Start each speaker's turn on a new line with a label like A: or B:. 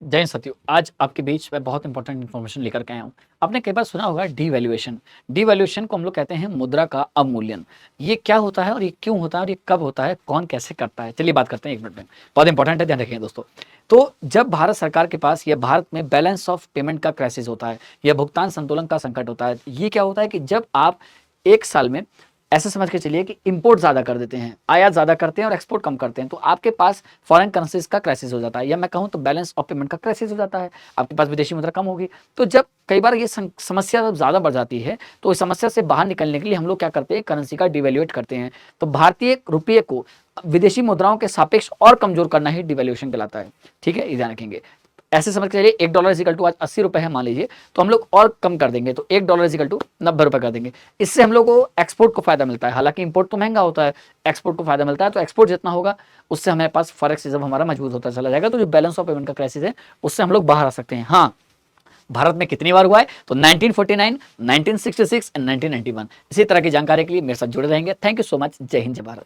A: जय हिंद साथियों, आज आपके बीच में बहुत इंपॉर्टेंट इन्फॉर्मेशन लेकर के आया हूँ। आपने कई बार सुना होगा डीवैल्यूएशन। डीवैल्यूएशन को हम लोग कहते हैं मुद्रा का अवमूल्यन। ये क्या होता है और ये क्यों होता है और ये कब होता है, कौन कैसे करता है, चलिए बात करते हैं 1 मिनट में। बहुत इंपॉर्टेंट है, ध्यान रखिए दोस्तों। तो जब भारत सरकार के पास या भारत में बैलेंस ऑफ पेमेंट का क्राइसिस होता है या भुगतान संतुलन का संकट होता है, ये क्या होता है कि जब आप 1 साल में ऐसे समझ के चलिए कि इंपोर्ट ज़्यादा कर देते हैं, आयात ज़्यादा करते हैं और एक्सपोर्ट कम करते हैं, तो आपके पास फॉरेन करेंसीज का क्राइसिस हो जाता है, या मैं कहूँ तो बैलेंस ऑफ पेमेंट का क्राइसिस हो जाता है। आपके पास विदेशी मुद्रा कम होगी। तो जब कई बार ये समस्या जब ज़्यादा बढ़ जाती है, तो इस समस्या से बाहर निकलने के लिए हम लोग क्या करते हैं, करेंसी का डिवैल्यूएट करते हैं। तो भारतीय रुपये को विदेशी मुद्राओं के सापेक्ष और कमजोर करना ही डिवैल्यूएशन कहलाता है। ठीक है, ये ध्यान रखेंगे। ऐसे समझ के चलिए $1 इजिकल टू आज 80 रुपए है मान लीजिए, तो हम लोग और कम कर देंगे, तो $1 इजिकल टू 90 रुपए कर देंगे। इससे हम लोग को एक्सपोर्ट को फायदा मिलता है। हालांकि इंपोर्ट तो महंगा होता है, एक्सपोर्ट को फायदा मिलता है। तो एक्सपोर्ट जितना होगा उससे हमारे पास फॉरेक्स रिजर्व हमारा मजबूत होता चला जाएगा। तो जो बैलेंस ऑफ पेमेंट का क्राइसिस है उससे हम लोग बाहर आ सकते हैं। हाँ, भारत में कितनी बार हुआ है, तो 1949, 1966 एंड 1991। इसी तरह की जानकारी के लिए मेरे साथ जुड़े रहेंगे। Thank you so much. जय हिंद, जय भारत।